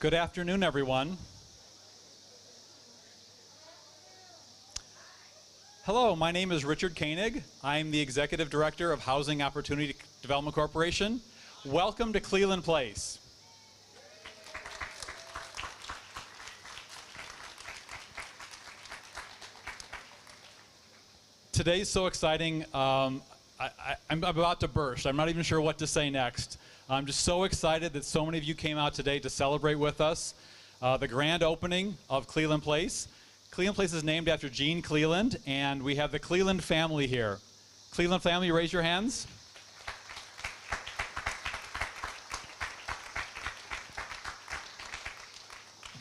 Good afternoon, everyone. Hello, my name is Richard Koenig. I'm the Executive Director of Housing Opportunity Development Corporation. Welcome to Cleland Place. Today's so exciting. I'm about to burst. I'm not even sure what to say next. I'm just so excited that so many of you came out today to celebrate with us the grand opening of Cleland Place. Cleland Place is named after Gene Cleland, and we have the Cleland family here. Cleland family, raise your hands.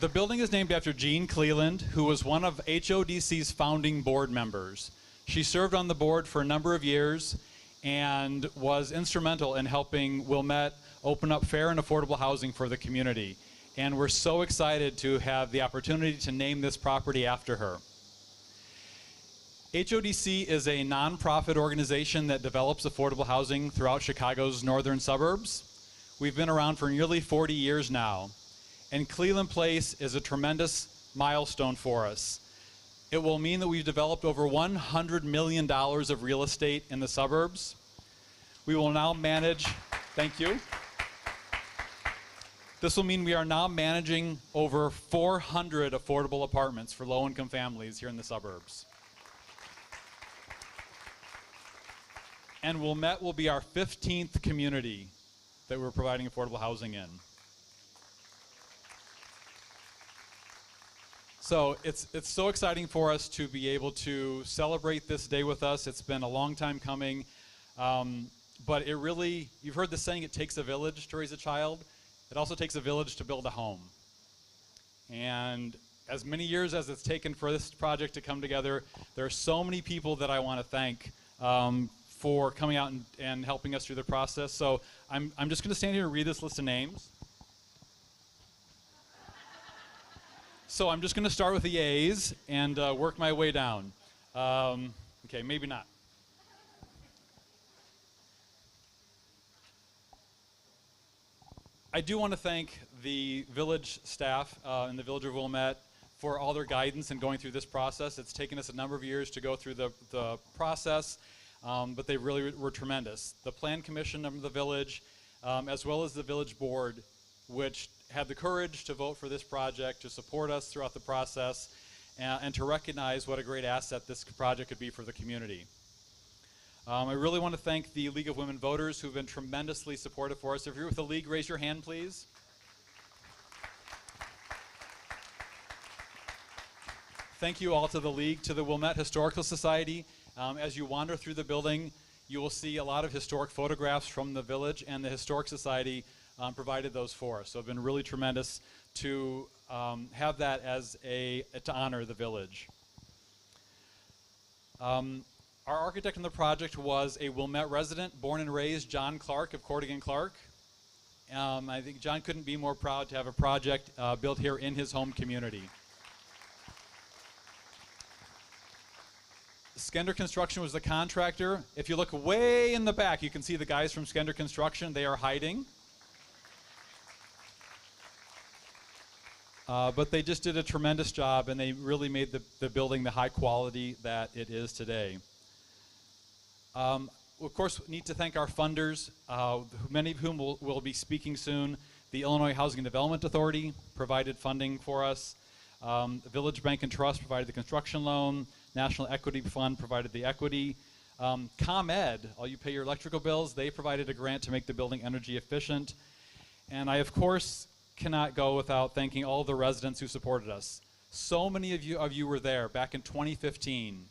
The building is named after Gene Cleland, who was one of HODC's founding board members. She served on the board for a number of years and was instrumental in helping Wilmette open up fair and affordable housing for the community. And we're so excited to have the opportunity to name this property after her. HODC is a nonprofit organization that develops affordable housing throughout Chicago's northern suburbs. We've been around for nearly 40 years now, and Cleland Place is a tremendous milestone for us. It will mean that we've developed over $100 million of real estate in the suburbs. We will now manage, thank you. This will mean we are now managing over 400 affordable apartments for low-income families here in the suburbs. And Wilmette will be our 15th community that we're providing affordable housing in. So it's so exciting for us to be able to celebrate this day with us. It's been a long time coming, but it really, you've heard the saying, it takes a village to raise a child. It also takes a village to build a home. And as many years as it's taken for this project to come together, there are so many people that I want to thank for coming out and helping us through the process. So I'm just going to stand here and read this list of names. So I'm just going to start with the A's and work my way down. Okay, maybe not. I do want to thank the village staff in the village of Wilmette for all their guidance in going through this process. It's taken us a number of years to go through the process, but they really were tremendous. The Plan Commission of the village, as well as the village board, which had the courage to vote for this project, to support us throughout the process, and to recognize what a great asset this project could be for the community. I really want to thank the League of Women Voters, who've been tremendously supportive for us. If you're with the League, raise your hand, please. Thank you all to the League, to the Wilmette Historical Society. As you wander through the building, you will see a lot of historic photographs from the village, and the Historic Society provided those for us. So it's been really tremendous to have that as to honor the village. Our architect on the project was a Wilmette resident, born and raised, John Clark of Cordigan Clark. I think John couldn't be more proud to have a project built here in his home community. Skender Construction was the contractor. If you look way in the back, you can see the guys from Skender Construction. They are hiding. But they just did a tremendous job, and they really made the building the high quality that it is today. Of course, we need to thank our funders, many of whom will be speaking soon. The Illinois Housing and Development Authority provided funding for us. The Village Bank and Trust provided the construction loan. National Equity Fund provided the equity. ComEd, all you pay your electrical bills, they provided a grant to make the building energy efficient. And I, of course, cannot go without thanking all the residents who supported us. So many of you were there back in 2015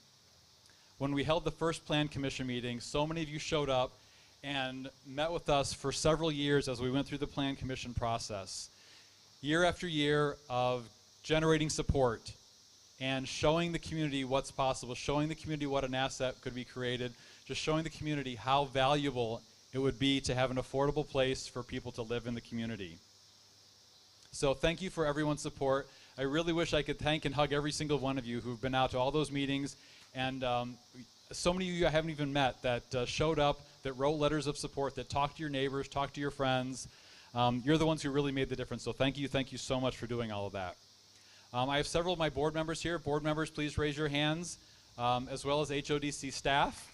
when we held the first Plan Commission meeting. So many of you showed up and met with us for several years as we went through the Plan Commission process. Year after year of generating support and showing the community what's possible, showing the community what an asset could be created, just showing the community how valuable it would be to have an affordable place for people to live in the community. So thank you for everyone's support. I really wish I could thank and hug every single one of you who've been out to all those meetings, and so many of you I haven't even met that showed up, that wrote letters of support, that talked to your neighbors, talked to your friends. You're the ones who really made the difference, so thank you so much for doing all of that. I have several of my board members here. Board members, please raise your hands, as well as HODC staff.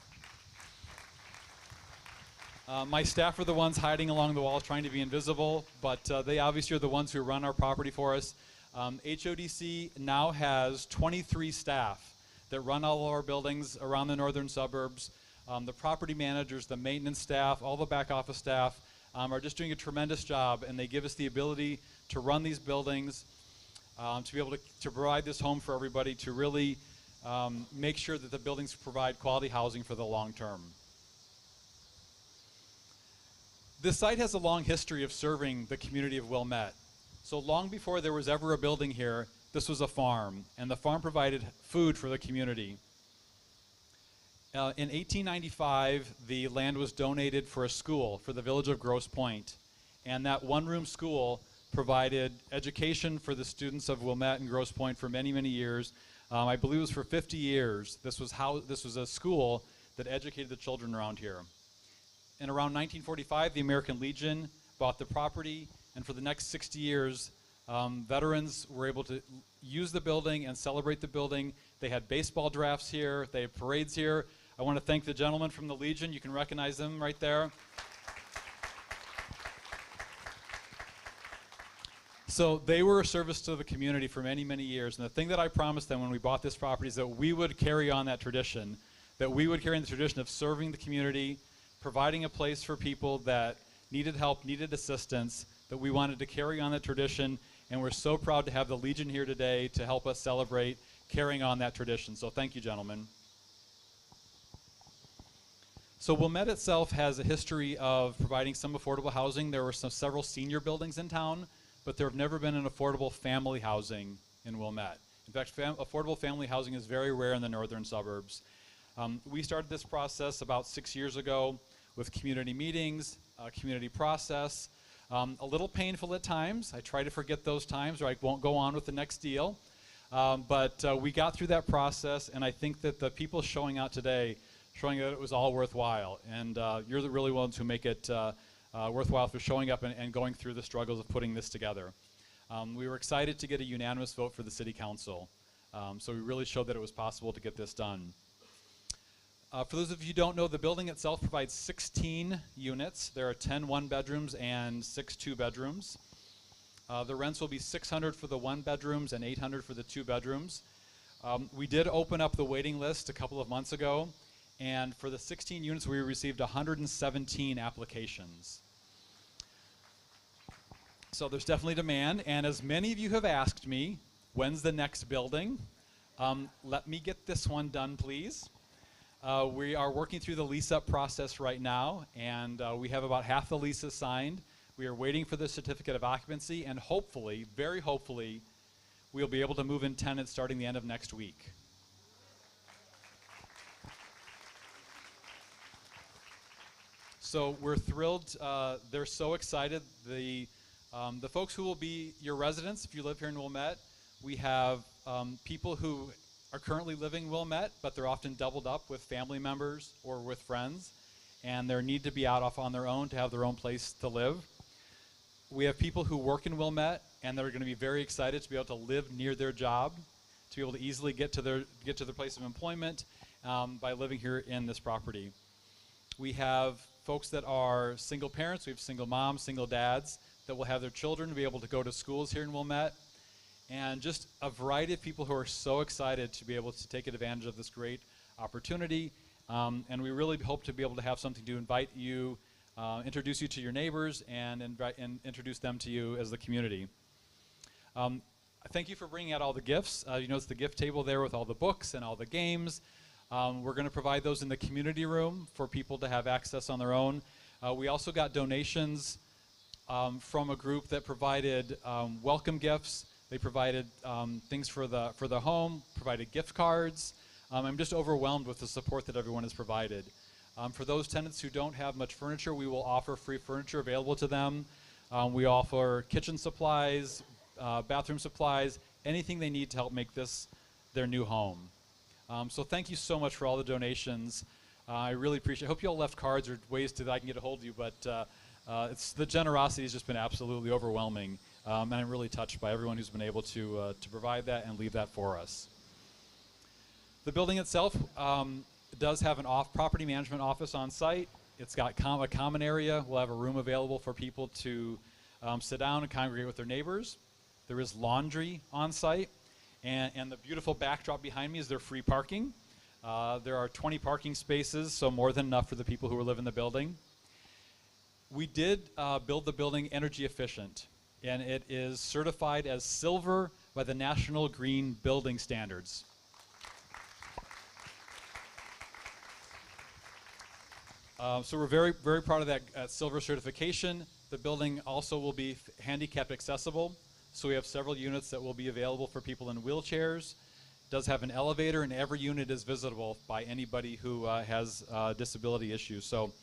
My staff are the ones hiding along the walls trying to be invisible, but they obviously are the ones who run our property for us. HODC now has 23 staff that run all of our buildings around the northern suburbs. The property managers, the maintenance staff, all the back office staff are just doing a tremendous job, and they give us the ability to run these buildings, to be able to provide this home for everybody, to really make sure that the buildings provide quality housing for the long term. This site has a long history of serving the community of Wilmette. So long before there was ever a building here, this was a farm, and the farm provided food for the community. In 1895, the land was donated for a school for the village of Grosse Pointe, and that one-room school provided education for the students of Wilmette and Grosse Pointe for many, many years. I believe it was for 50 years. This was a school that educated the children around here. In around 1945, the American Legion bought the property, and for the next 60 years, veterans were able to use the building and celebrate the building. They had baseball drafts here, they had parades here. I want to thank the gentlemen from the Legion. You can recognize them right there. So they were a service to the community for many, many years. And the thing that I promised them when we bought this property is that we would carry on that tradition, that we would carry on the tradition of serving the community, providing a place for people that needed help, needed assistance, that we wanted to carry on that tradition. And we're so proud to have the Legion here today to help us celebrate carrying on that tradition. So thank you, gentlemen. So Wilmette itself has a history of providing some affordable housing. There were several senior buildings in town, but there have never been an affordable family housing in Wilmette. In fact, affordable family housing is very rare in the northern suburbs. We started this process about 6 years ago with community meetings, community process. A little painful at times. I try to forget those times, or I won't go on with the next deal. But we got through that process, and I think that the people showing out today, showing that it was all worthwhile. And you're the really ones who make it worthwhile for showing up and going through the struggles of putting this together. We were excited to get a unanimous vote for the City Council. So we really showed that it was possible to get this done. For those of you who don't know, the building itself provides 16 units. There are 10 one-bedrooms and 6 two-bedrooms. The rents will be $600 for the one-bedrooms and $800 for the two-bedrooms. We did open up the waiting list a couple of months ago, and for the 16 units, we received 117 applications. So there's definitely demand, and as many of you have asked me, when's the next building? Let me get this one done, please. We are working through the lease-up process right now, and we have about half the leases signed. We are waiting for the certificate of occupancy, and hopefully, very hopefully, we'll be able to move in tenants starting the end of next week. So we're thrilled. They're so excited. The folks who will be your residents, if you live here in Wilmette, we have people who are currently living in Wilmette, but they're often doubled up with family members or with friends, and they need to be out off on their own to have their own place to live. We have people who work in Wilmette, and they're going to be very excited to be able to live near their job, to be able to easily get to their place of employment by living here in this property. We have folks that are single parents. We have single moms, single dads that will have their children to be able to go to schools here in Wilmette, and just a variety of people who are so excited to be able to take advantage of this great opportunity. And we really hope to be able to have something to invite you, introduce you to your neighbors, and introduce them to you as the community. Thank you for bringing out all the gifts. You notice the gift table there with all the books and all the games. We're going to provide those in the community room for people to have access on their own. We also got donations from a group that provided welcome gifts. They provided things for the home, provided gift cards. I'm just overwhelmed with the support that everyone has provided. For those tenants who don't have much furniture, we will offer free furniture available to them. We offer kitchen supplies, bathroom supplies, anything they need to help make this their new home. So thank you so much for all the donations. I really appreciate it. I hope you all left cards or ways that I can get a hold of you, but The generosity has just been absolutely overwhelming, and I'm really touched by everyone who's been able to provide that and leave that for us. The building itself does have an property management office on site. It's got a common area. We'll have a room available for people to sit down and congregate with their neighbors. There is laundry on site, and the beautiful backdrop behind me is their free parking. There are 20 parking spaces, so more than enough for the people who live in the building. We did build the building energy efficient, and it is certified as silver by the National Green Building Standards. So we're very, very proud of that silver certification. The building also will be handicap accessible, so we have several units that will be available for people in wheelchairs. It does have an elevator, and every unit is visitable by anybody who has disability issues. So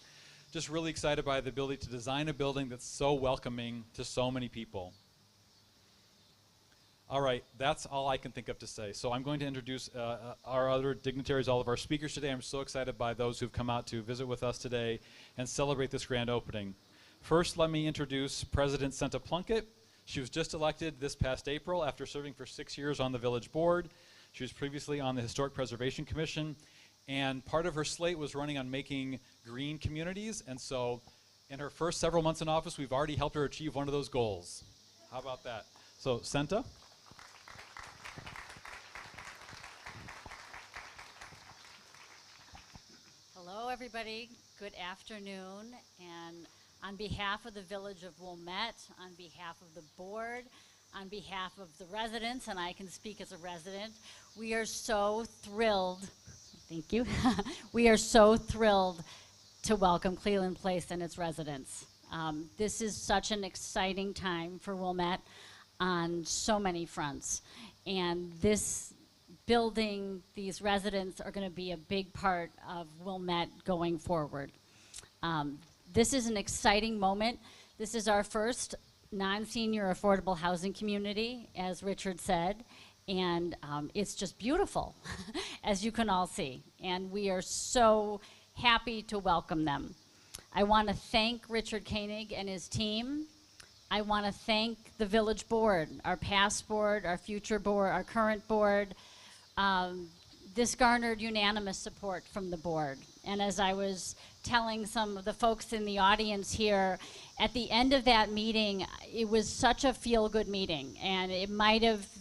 just really excited by the ability to design a building that's so welcoming to so many people. All right, that's all I can think of to say. So I'm going to introduce our other dignitaries, all of our speakers today. I'm so excited by those who've come out to visit with us today and celebrate this grand opening. First, let me introduce President Senta Plunkett. She was just elected this past April after serving for 6 years on the village board. She was previously on the Historic Preservation Commission, and part of her slate was running on making green communities, and so in her first several months in office, we've already helped her achieve one of those goals. How about that? So, Senta. Hello, everybody. Good afternoon. And on behalf of the Village of Wilmette, on behalf of the board, on behalf of the residents, and I can speak as a resident, we are so thrilled, thank you, we are so thrilled to welcome Cleland Place and its residents. This is such an exciting time for Wilmette on so many fronts. And this building, these residents are going to be a big part of Wilmette going forward. This is an exciting moment. This is our first non-senior affordable housing community, as Richard said, and it's just beautiful, as you can all see. And we are so happy to welcome them. I want to thank Richard Koenig and his team. I want to thank the village board, our past board, our future board, our current board. This garnered unanimous support from the board. And as I was telling some of the folks in the audience here, at the end of that meeting, it was such a feel-good meeting. And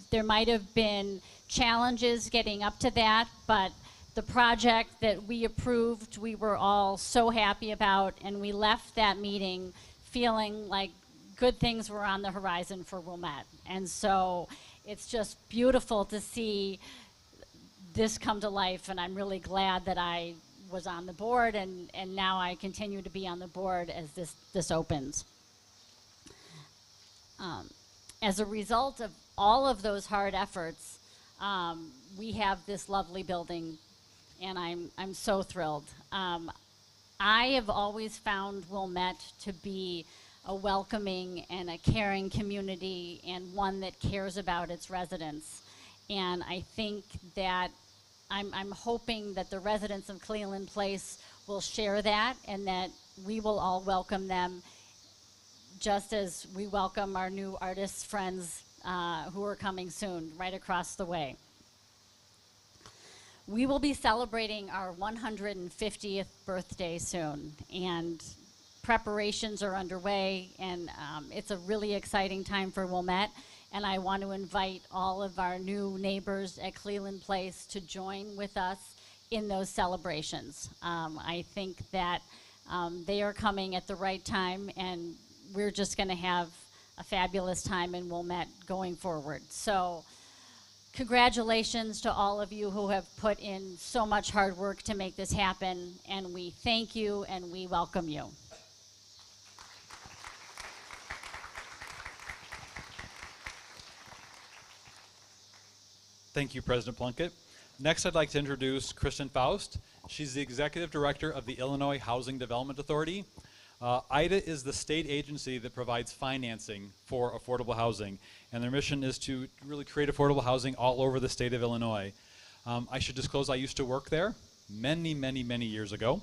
there might have been challenges getting up to that, but the project that we approved, we were all so happy about, and we left that meeting feeling like good things were on the horizon for Wilmette. And so it's just beautiful to see this come to life, and I'm really glad that I was on the board, and now I continue to be on the board as this opens. As a result of all of those hard efforts, we have this lovely building, and I'm so thrilled. I have always found Wilmette to be a welcoming and a caring community, and one that cares about its residents. And I think that I'm hoping that the residents of Cleland Place will share that, and that we will all welcome them just as we welcome our new artist friends who are coming soon, right across the way. We will be celebrating our 150th birthday soon, and preparations are underway, and it's a really exciting time for Wilmette. And I want to invite all of our new neighbors at Cleland Place to join with us in those celebrations. I think that they are coming at the right time, and we're just going to have a fabulous time in Wilmette going forward. So congratulations to all of you who have put in so much hard work to make this happen, and we thank you and we welcome you. Thank you, President Plunkett. Next, I'd like to introduce Kristen Faust. She's the Executive Director of the Illinois Housing Development Authority. IDA is the state agency that provides financing for affordable housing, and their mission is to really create affordable housing all over the state of Illinois. I should disclose I used to work there many, many, many years ago.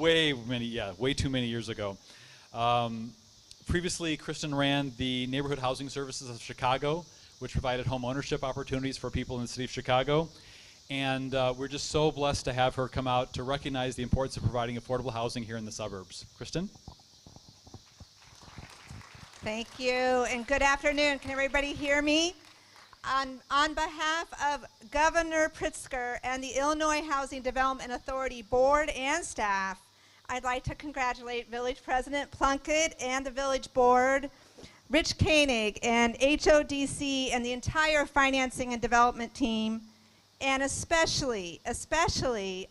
way too many years ago. Previously, Kristen ran the Neighborhood Housing Services of Chicago, which provided home ownership opportunities for people in the city of Chicago. And we're just so blessed to have her come out to recognize the importance of providing affordable housing here in the suburbs. Kristen? Thank you, and good afternoon. Can everybody hear me? On behalf of Governor Pritzker and the Illinois Housing Development Authority Board and staff, I'd like to congratulate Village President Plunkett and the Village Board, Rich Koenig and HODC and the entire financing and development team, and especially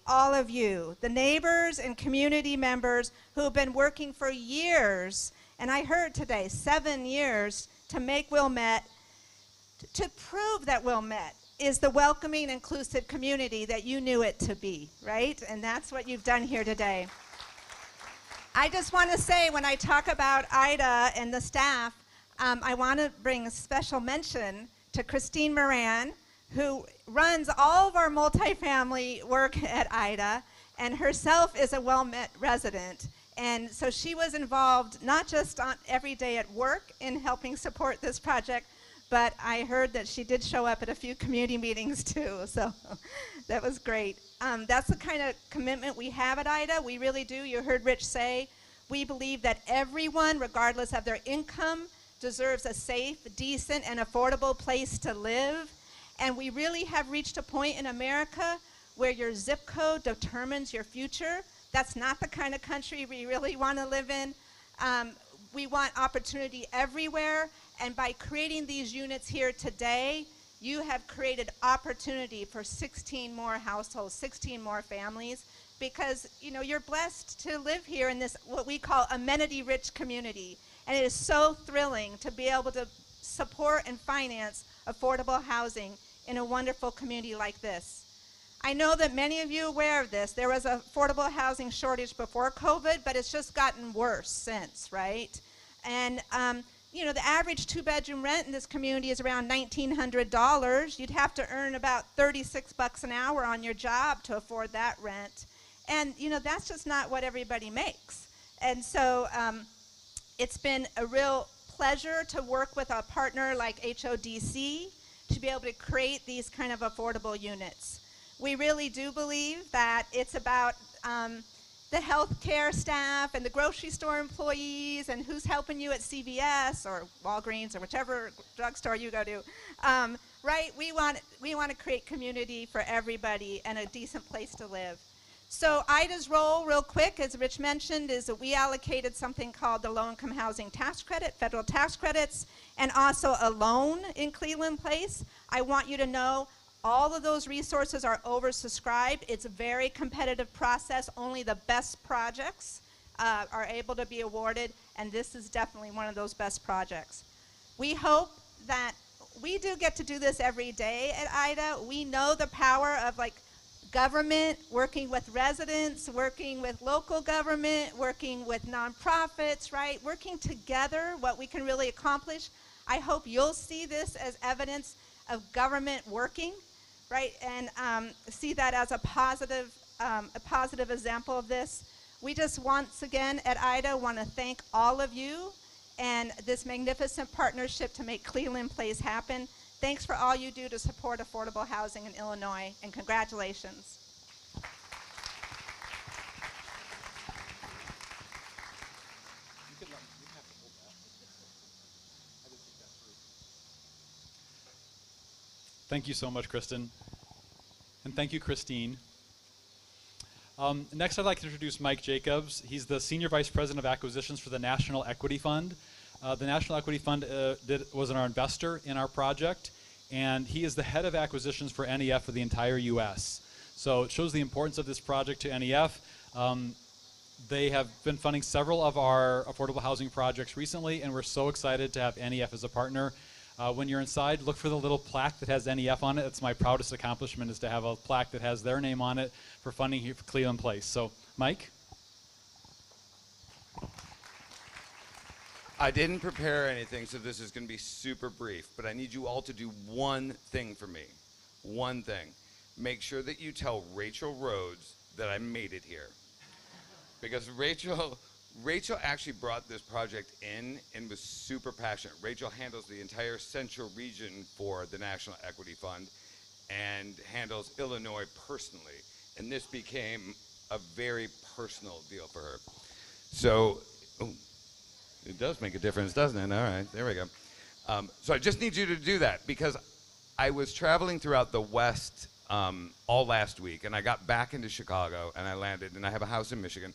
all of you, the neighbors and community members who have been working for years, and I heard today, 7 years, to make Wilmette, to prove that Wilmette is the welcoming, inclusive community that you knew it to be, right? And that's what you've done here today. I just want to say, when I talk about Ida and the staff, I want to bring a special mention to Christine Moran, who runs all of our multifamily work at Ida, and herself is a Wilmette resident. And so she was involved not just on every day at work in helping support this project, but I heard that she did show up at a few community meetings too, so that was great. That's the kind of commitment we have at Ida. We really do. You heard Rich say, we believe that everyone, regardless of their income, deserves a safe, decent, and affordable place to live. And we really have reached a point in America where your zip code determines your future. That's not the kind of country we really want to live in. We want opportunity everywhere, and by creating these units here today, you have created opportunity for 16 more households, 16 more families, because you're blessed to live here in this, what we call amenity-rich community. And it is so thrilling to be able to support and finance affordable housing in a wonderful community like this. I know that many of you are aware of this. There was an affordable housing shortage before COVID, but it's just gotten worse since, right? And the average 2-bedroom rent in this community is around $1,900. You'd have to earn about 36 bucks an hour on your job to afford that rent. And that's just not what everybody makes. And so it's been a real pleasure to work with a partner like HODC to be able to create these kind of affordable units. We really do believe that it's about the healthcare staff and the grocery store employees and who's helping you at CVS or Walgreens or whichever drugstore you go to, right? We want to create community for everybody and a decent place to live. So Ida's role, real quick, as Rich mentioned, is that we allocated something called the Low-Income Housing Tax Credit, federal tax credits, and also a loan in Cleland Place. I want you to know all of those resources are oversubscribed. It's a very competitive process. Only the best projects are able to be awarded, and this is definitely one of those best projects. We hope that we do get to do this every day at Ida. We know the power of government, working with residents, working with local government, working with nonprofits, right? Working together, what we can really accomplish. I hope you'll see this as evidence of government working, right? And see that as a positive example of this. We just once again at Ida want to thank all of you and this magnificent partnership to make Cleland Place happen. Thanks for all you do to support affordable housing in Illinois, and congratulations. Thank you so much, Kristen. And thank you, Christine. Next, I'd like to introduce Mike Jacobs. He's the Senior Vice President of Acquisitions for the National Equity Fund. The National Equity Fund was our investor in our project, and he is the head of acquisitions for NEF for the entire U.S. So it shows the importance of this project to NEF. They have been funding several of our affordable housing projects recently, and we're so excited to have NEF as a partner. When you're inside, look for the little plaque that has NEF on it. It's my proudest accomplishment, is to have a plaque that has their name on it for funding here for Cleland Place. So, Mike? I didn't prepare anything, so this is going to be super brief, but I need you all to do one thing for me. One thing. Make sure that you tell Rachel Rhodes that I made it here. because Rachel actually brought this project in and was super passionate. Rachel handles the entire central region for the National Equity Fund and handles Illinois personally. And this became a very personal deal for her. So, it does make a difference, doesn't it? All right, there we go. So I just need you to do that because I was traveling throughout the West all last week, and I got back into Chicago, and I landed, and I have a house in Michigan,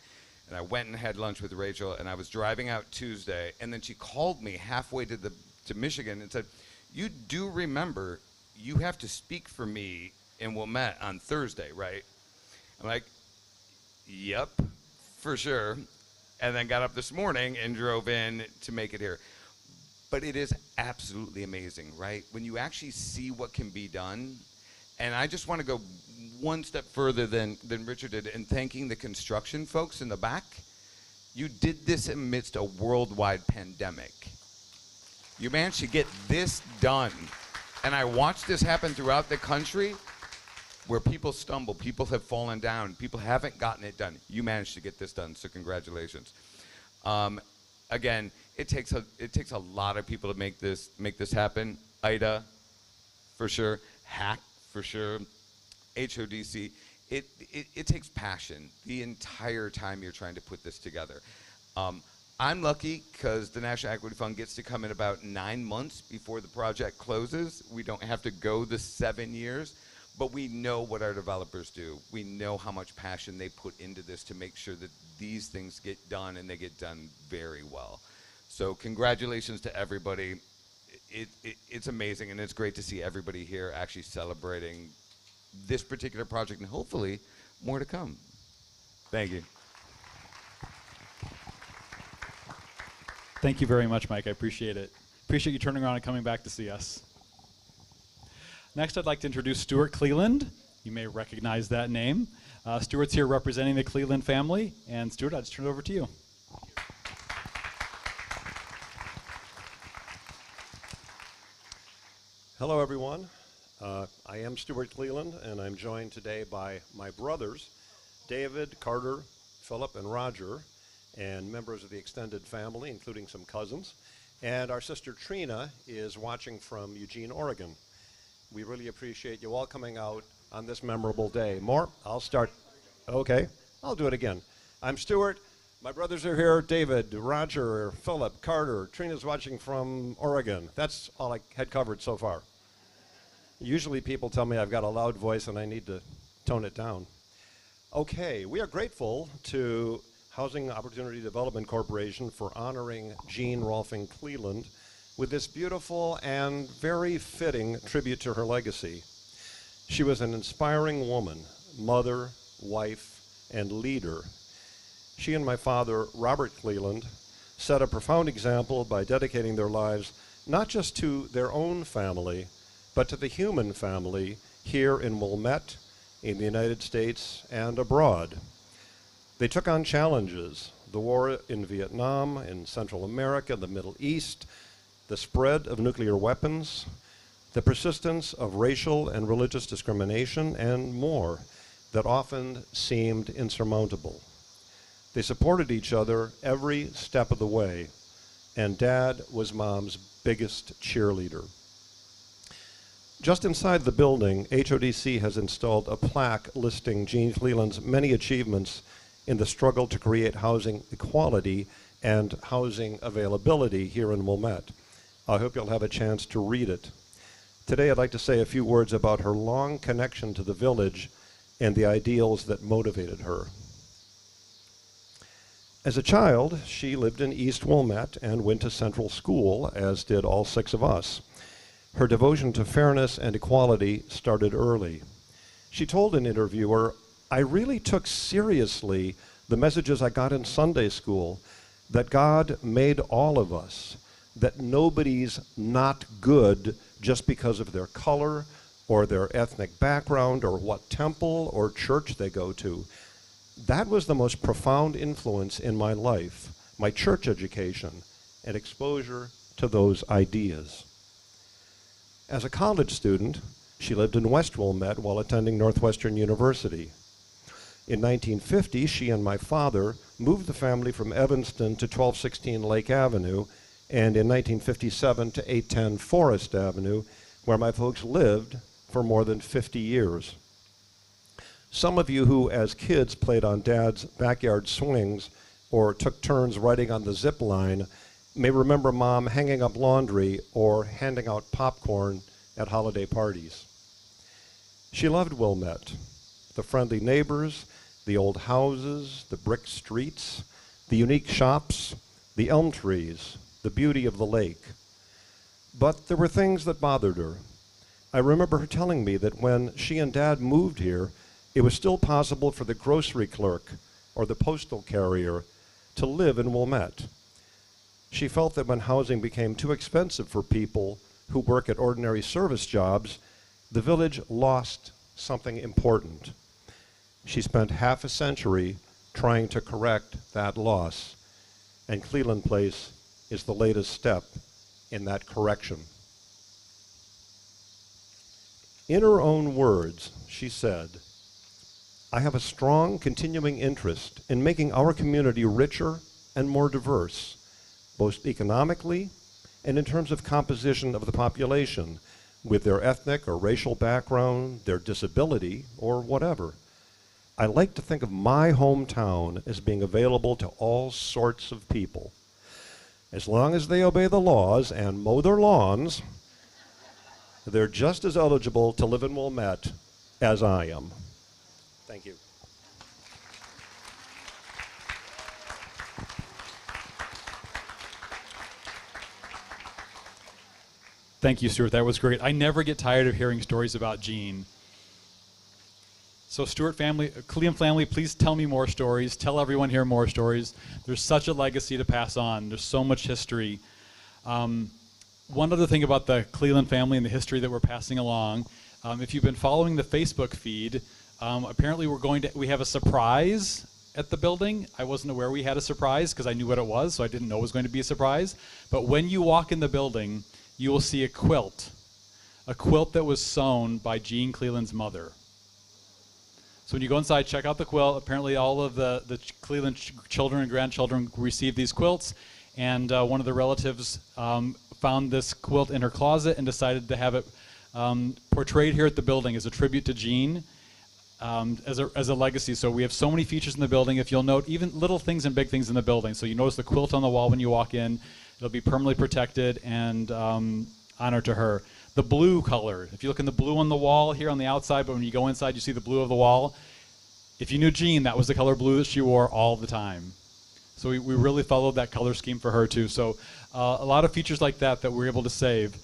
and I went and had lunch with Rachel, and I was driving out Tuesday, and then she called me halfway to Michigan and said, "You do remember you have to speak for me in Wilmette on Thursday, right?" I'm like, "Yep, for sure." And then got up this morning and drove in to make it here. But it is absolutely amazing, right? When you actually see what can be done. And I just want to go one step further than Richard did in thanking the construction folks in the back. You did this amidst a worldwide pandemic. You managed to get this done. And I watched this happen throughout the country where people stumble, people have fallen down, people haven't gotten it done. You managed to get this done, so congratulations. Again, it takes a lot of people to make this happen. Ida, for sure. Hack, for sure. HODC. It takes passion the entire time you're trying to put this together. I'm lucky because the National Equity Fund gets to come in about 9 months before the project closes. We don't have to go the 7 years, but we know what our developers do. We know how much passion they put into this to make sure that these things get done, and they get done very well. So congratulations to everybody. It's amazing, and it's great to see everybody here actually celebrating this particular project, and hopefully more to come. Thank you. Thank you very much, Mike. I appreciate it. Appreciate you turning around and coming back to see us. Next, I'd like to introduce Stuart Cleland. You may recognize that name. Stuart's here representing the Cleland family. And Stuart, I'll just turn it over to you. Hello, everyone. I am Stuart Cleland, and I'm joined today by my brothers, David, Carter, Philip, and Roger, and members of the extended family, including some cousins. And our sister Trina is watching from Eugene, Oregon. We really appreciate you all coming out on this memorable day. More? I'll start. Okay, I'll do it again. I'm Stuart. My brothers are here, David, Roger, Philip, Carter. Trina's watching from Oregon. That's all I had covered so far. Usually people tell me I've got a loud voice and I need to tone it down. Okay, we are grateful to Housing Opportunity Development Corporation for honoring Jean Rolfing Cleland with this beautiful and very fitting tribute to her legacy. She was an inspiring woman, mother, wife, and leader. She and my father, Robert Cleland, set a profound example by dedicating their lives not just to their own family, but to the human family here in Wilmette, in the United States, and abroad. They took on challenges: the war in Vietnam, in Central America, the Middle East, the spread of nuclear weapons, the persistence of racial and religious discrimination, and more that often seemed insurmountable. They supported each other every step of the way, and Dad was Mom's biggest cheerleader. Just inside the building, HODC has installed a plaque listing Jean Cleland's many achievements in the struggle to create housing equality and housing availability here in Wilmette. I hope you'll have a chance to read it. Today I'd like to say a few words about her long connection to the village and the ideals that motivated her. As a child, she lived in East Wilmette and went to Central School, as did all 6 of us. Her devotion to fairness and equality started early. She told an interviewer, "I really took seriously the messages I got in Sunday school, that God made all of us, that nobody's not good just because of their color or their ethnic background or what temple or church they go to." That was the most profound influence in my life, my church education, and exposure to those ideas. As a college student, she lived in West Wilmette while attending Northwestern University. In 1950, she and my father moved the family from Evanston to 1216 Lake Avenue, and in 1957 to 810 Forest Avenue, where my folks lived for more than 50 years. Some of you who, as kids, played on Dad's backyard swings or took turns riding on the zip line may remember Mom hanging up laundry or handing out popcorn at holiday parties. She loved Wilmette, the friendly neighbors, the old houses, the brick streets, the unique shops, the elm trees, the beauty of the lake. But there were things that bothered her. I remember her telling me that when she and Dad moved here, it was still possible for the grocery clerk or the postal carrier to live in Wilmette. She felt that when housing became too expensive for people who work at ordinary service jobs, the village lost something important. She spent half a century trying to correct that loss, and Cleland Place is the latest step in that correction. In her own words, she said, "I have a strong continuing interest in making our community richer and more diverse, both economically and in terms of composition of the population, with their ethnic or racial background, their disability, or whatever. I like to think of my hometown as being available to all sorts of people. As long as they obey the laws and mow their lawns, they're just as eligible to live in Wilmette as I am." Thank you. Thank you, Stuart. That was great. I never get tired of hearing stories about Jean. So Stuart family, Cleland family, please tell me more stories. Tell everyone here more stories. There's such a legacy to pass on. There's so much history. One other thing about the Cleland family and the history that we're passing along, if you've been following the Facebook feed, apparently we have a surprise at the building. I wasn't aware we had a surprise because I knew what it was, so I didn't know it was going to be a surprise. But when you walk in the building, you will see a quilt that was sewn by Jean Cleland's mother. So when you go inside, check out the quilt. Apparently all of the Cleland children and grandchildren received these quilts, and one of the relatives found this quilt in her closet and decided to have it portrayed here at the building as a tribute to Jean, as a legacy. So we have so many features in the building. If you'll note, even little things and big things in the building. So you notice the quilt on the wall when you walk in. It'll be permanently protected and honor to her. The blue color, if you look in the blue on the wall here on the outside, but when you go inside you see the blue of the wall. If you knew Jean, that was the color blue that she wore all the time. So we really followed that color scheme for her too. So a lot of features like that we were able to save.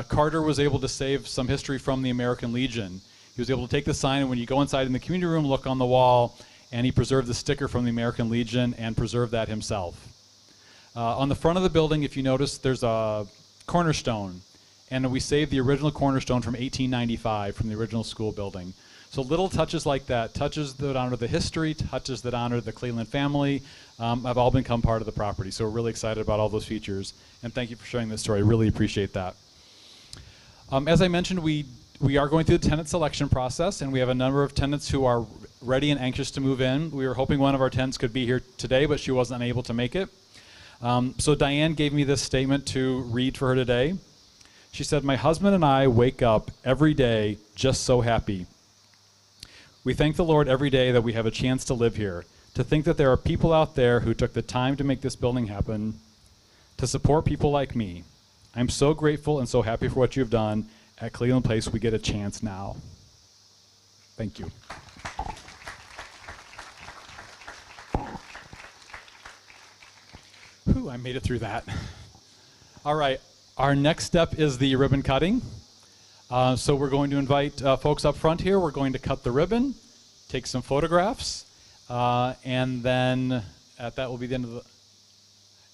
Carter was able to save some history from the American Legion. He was able to take the sign, and when you go inside in the community room, look on the wall, and he preserved the sticker from the American Legion and preserved that himself. On the front of the building, if you notice, there's a cornerstone, and we saved the original cornerstone from 1895 from the original school building. So little touches like that, touches that honor the history, touches that honor the Cleland family, have all become part of the property. So we're really excited about all those features, and thank you for sharing this story. I really appreciate that. As I mentioned, we are going through the tenant selection process, and we have a number of tenants who are ready and anxious to move in. We were hoping one of our tenants could be here today, but she wasn't able to make it. So Diane gave me this statement to read for her today. She said, "My husband and I wake up every day just so happy. We thank the Lord every day that we have a chance to live here, to think that there are people out there who took the time to make this building happen, to support people like me. I'm so grateful and so happy for what you've done. At Cleland Place, we get a chance now." Thank you. Whew, I made it through that. All right, our next step is the ribbon cutting. So we're going to invite folks up front here. We're going to cut the ribbon, take some photographs, and then that will be the end of the...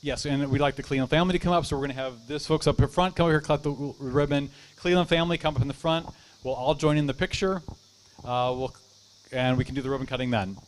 Yes, and we'd like the Cleland family to come up, so we're going to have this folks up in front, come over here, cut the ribbon. Cleland family, come up in the front. We'll all join in the picture, and we can do the ribbon cutting then.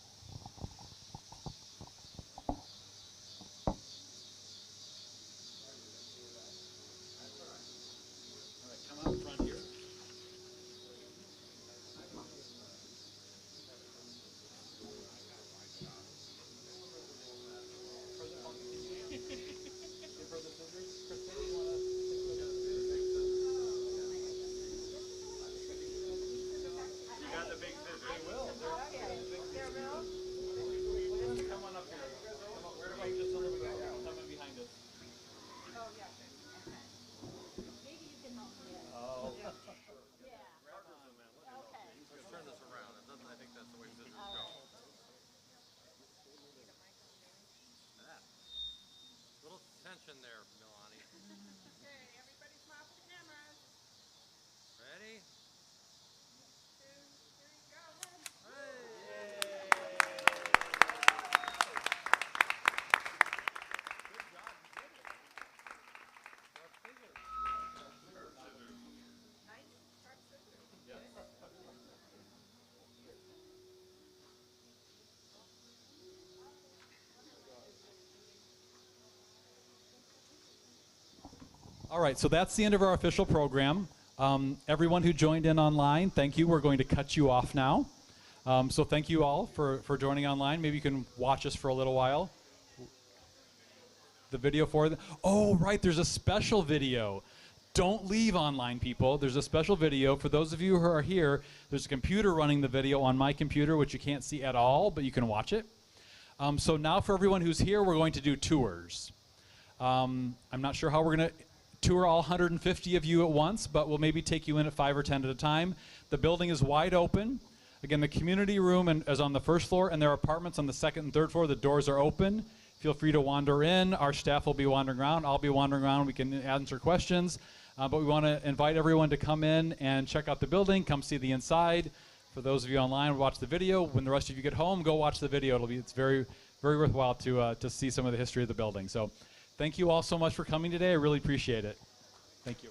All right, so that's the end of our official program. Everyone who joined in online, thank you. We're going to cut you off now. So thank you all for joining online. Maybe you can watch us for a little while. The video for the, oh, right, there's a special video. Don't leave online, people. There's a special video. For those of you who are here, there's a computer running the video on my computer, which you can't see at all, but you can watch it. So now for everyone who's here, we're going to do tours. I'm not sure how we're going to tour all 150 of you at once, but we'll maybe take you in at 5 or 10 at a time. The building is wide open. Again, the community room is on the first floor, and there are apartments on the second and third floor. The doors are open. Feel free to wander in. Our staff will be wandering around. I'll be wandering around. We can answer questions. But we want to invite everyone to come in and check out the building, come see the inside. For those of you online, watch the video. When the rest of you get home, go watch the video. It's very, very worthwhile to see some of the history of the building. So thank you all so much for coming today. I really appreciate it. Thank you.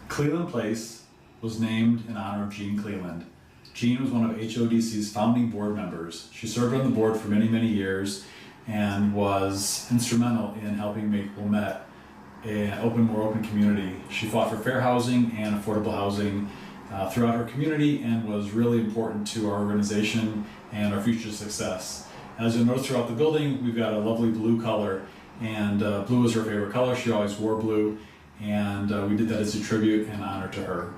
Cleland Place was named in honor of Jean Cleland. Jean was one of HODC's founding board members. She served on the board for many, many years and was instrumental in helping make Wilmette an more open community. She fought for fair housing and affordable housing throughout her community and was really important to our organization and our future success. As you'll notice throughout the building, we've got a lovely blue color, and blue is her favorite color. She always wore blue, and we did that as a tribute and honor to her.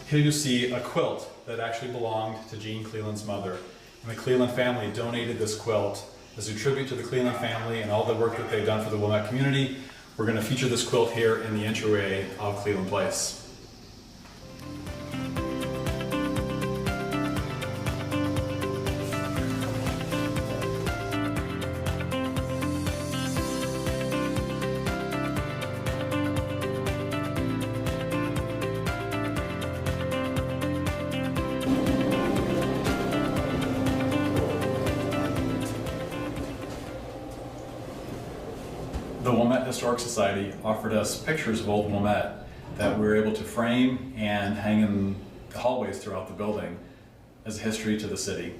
Here you see a quilt that actually belonged to Jean Cleland's mother. And the Cleland family donated this quilt as a tribute to the Cleland family and all the work that they've done for the Wilmette community. We're going to feature this quilt here in the entryway of Cleland Place. The Wilmette Historic Society offered us pictures of old Wilmette that we were able to frame and hang in the hallways throughout the building as a history to the city.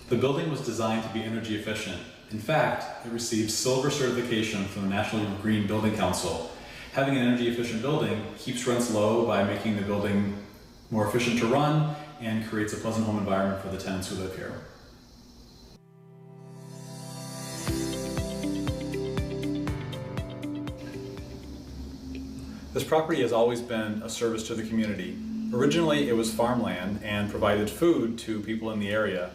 The building was designed to be energy efficient. In fact, it received silver certification from the National Green Building Council. Having an energy efficient building keeps rents low by making the building more efficient to run and creates a pleasant home environment for the tenants who live here. This property has always been a service to the community. Originally, it was farmland and provided food to people in the area.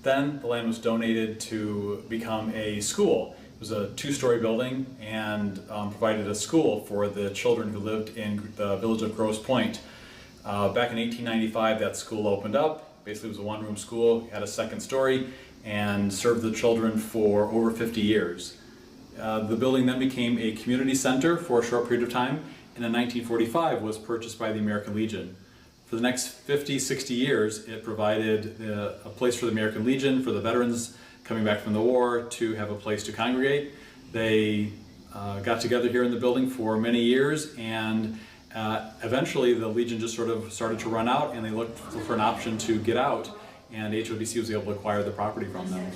Then the land was donated to become a school. It was a 2-story building and provided a school for the children who lived in the village of Grosse Pointe. Back in 1895, that school opened up. Basically, it was a one-room school, had a second story, and served the children for over 50 years. The building then became a community center for a short period of time, and in 1945 was purchased by the American Legion. For the next 50, 60 years, it provided a place for the American Legion, for the veterans coming back from the war, to have a place to congregate. They got together here in the building for many years, and eventually the Legion just sort of started to run out, and they looked for an option to get out, and HODC was able to acquire the property from them.